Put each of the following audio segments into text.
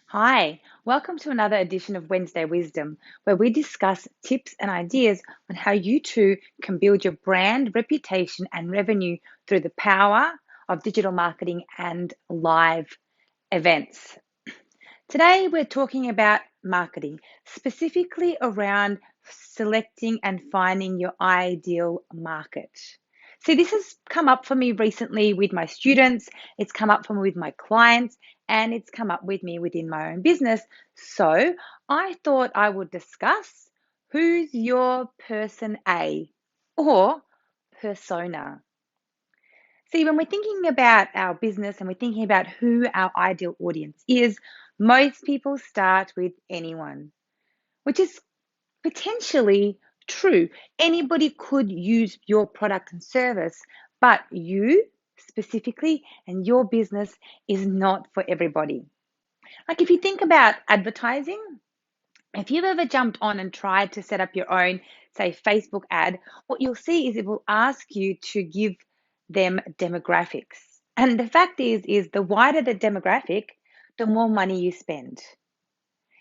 Hi, welcome to another edition of Wednesday Wisdom, where we discuss tips and ideas on how you too can build your brand, reputation, and revenue through the power of digital marketing and live events. Today, we're talking about marketing, specifically around selecting and finding your ideal market. See, this has come up for me recently with my students, it's come up for me with my clients, and it's come up with me within my own business. So, I thought I would discuss who's your person A or persona. See, when we're thinking about our business and we're thinking about who our ideal audience is, most people start with anyone, which is potentially true. Anybody could use your product and service, but you specifically and your business is not for everybody. Like if you think about advertising, if you've ever jumped on and tried to set up your own, say, Facebook ad, what you'll see is it will ask you to give them demographics. And the fact is the wider the demographic, the more money you spend.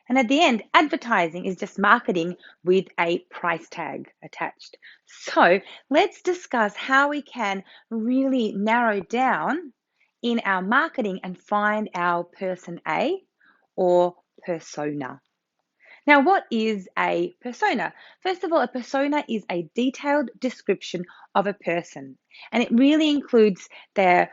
And at the end, advertising is just marketing with a price tag attached. So let's discuss how we can really narrow down in our marketing and find our person A or persona. Now, what is a persona? First of all, a persona is a detailed description of a person, and it really includes their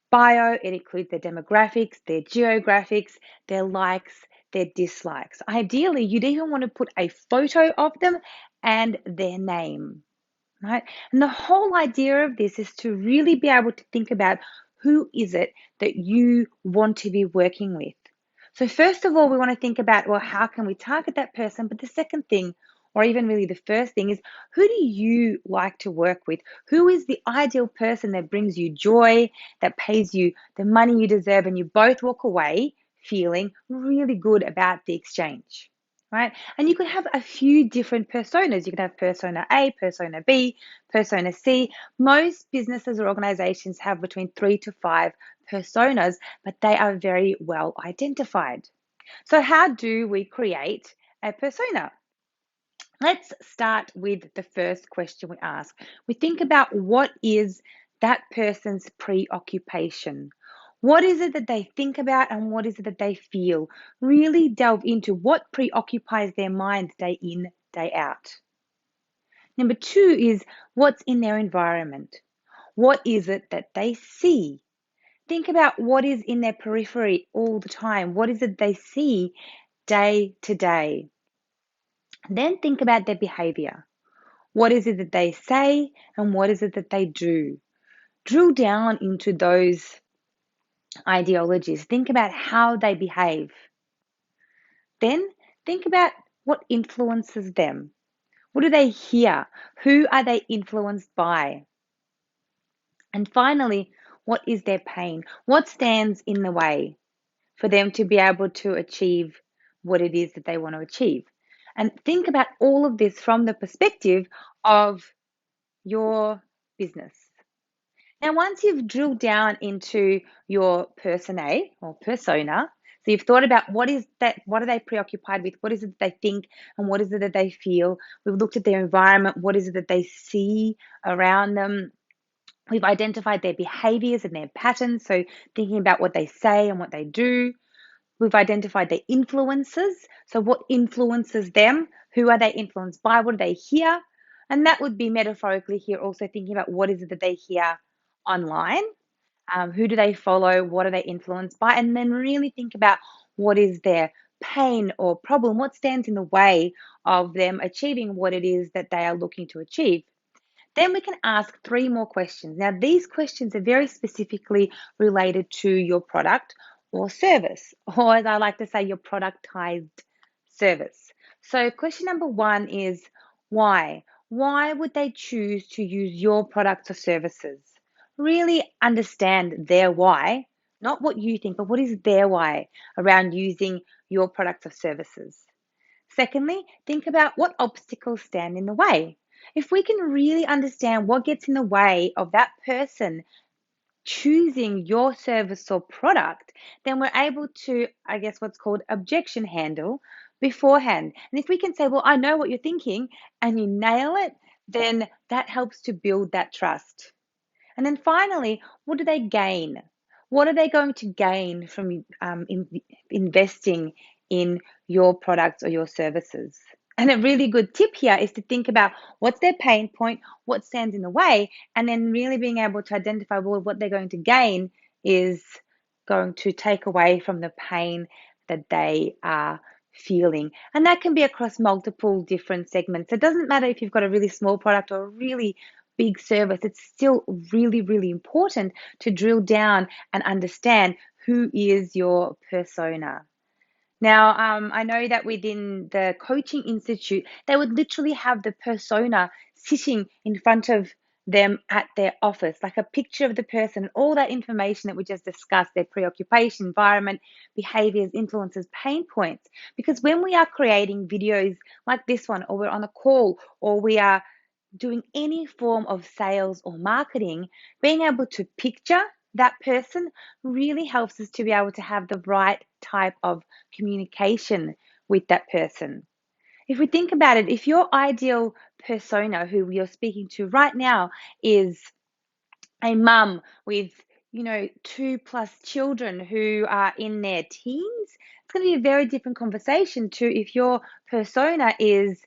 bio, it includes their demographics, their geographics, their likes, their dislikes. Ideally, you'd even want to put a photo of them and their name, right? And the whole idea of this is to really be able to think about who is it that you want to be working with. So first of all, we want to think about, well, how can we target that person? But the second thing, or even really the first thing, is who do you like to work with? Who is the ideal person that brings you joy, that pays you the money you deserve, and you both walk away feeling really good about the exchange, right? And you could have a few different personas. You could have persona A, persona B, persona C. Most businesses or organizations have between 3 to 5 personas, but they are very well identified. So, how do we create a persona? Let's start with the first question we ask. We think about what is that person's preoccupation. What is it that they think about and what is it that they feel? Really delve into what preoccupies their mind day in, day out. Number two is what's in their environment. What is it that they see? Think about what is in their periphery all the time. What is it they see day to day? Then think about their behavior. What is it that they say and what is it that they do? Drill down into those ideologies. Think about how they behave. Then think about what influences them. What do they hear? Who are they influenced by? And finally, what is their pain? What stands in the way for them to be able to achieve what it is that they want to achieve? And think about all of this from the perspective of your business. Now, once you've drilled down into your persona or persona, so you've thought about what are they preoccupied with, what is it that they think, and what is it that they feel. We've looked at their environment, what is it that they see around them. We've identified their behaviors and their patterns, so thinking about what they say and what they do. We've identified their influences, so what influences them, who are they influenced by, what do they hear, and that would be metaphorically here also thinking about what is it that they hear online, who do they follow, what are they influenced by, and then really think about what is their pain or problem, what stands in the way of them achieving what it is that they are looking to achieve. Then we can ask 3 more questions. Now, these questions are very specifically related to your product or service, or as I like to say, your productized service. So, question number 1 is why? Why would they choose to use your products or services? Really understand their why, not what you think, but what is their why around using your products or services. Secondly, think about what obstacles stand in the way. If we can really understand what gets in the way of that person choosing your service or product, then we're able to, I guess, what's called objection handle beforehand. And if we can say, well, I know what you're thinking, and you nail it, then that helps to build that trust. And then finally, what do they gain? What are they going to gain from investing in your products or your services? And a really good tip here is to think about what's their pain point, what stands in the way, and then really being able to identify, well, what they're going to gain is going to take away from the pain that they are feeling. And that can be across multiple different segments. It doesn't matter if you've got a really small product or a really big service, it's still really, really important to drill down and understand who is your persona. Now, I know that within the coaching institute, they would literally have the persona sitting in front of them at their office, like a picture of the person, all that information that we just discussed, their preoccupation, environment, behaviors, influences, pain points. Because when we are creating videos like this one, or we're on a call, or we are doing any form of sales or marketing, being able to picture that person really helps us to be able to have the right type of communication with that person. If we think about it, if your ideal persona who you're speaking to right now is a mum with, 2+ children who are in their teens, it's going to be a very different conversation to if your persona is,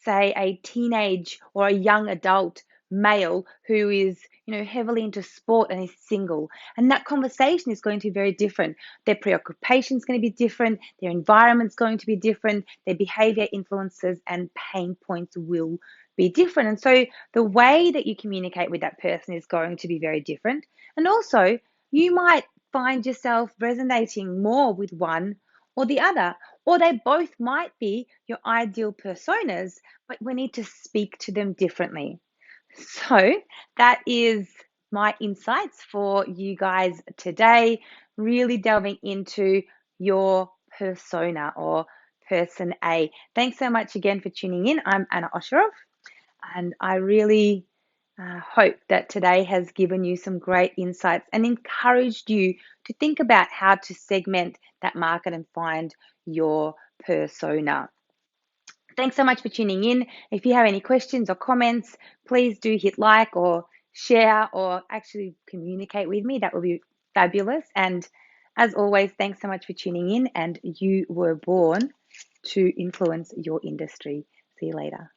say, a teenage or a young adult male who is, heavily into sport and is single. And that conversation is going to be very different. Their preoccupation is going to be different, their environment's going to be different, their behavior influences and pain points will be different. And so the way that you communicate with that person is going to be very different. And also, you might find yourself resonating more with one or the other, or they both might be your ideal personas, but we need to speak to them differently. So, that is my insights for you guys today, really delving into your persona or person A. Thanks so much again for tuning in. I'm Anna Osherov, and I really hope that today has given you some great insights and encouraged you to think about how to segment that market and find your persona. Thanks so much for tuning in. If you have any questions or comments, please do hit like or share or actually communicate with me. That would be fabulous. And as always, thanks so much for tuning in. And you were born to influence your industry. See you later.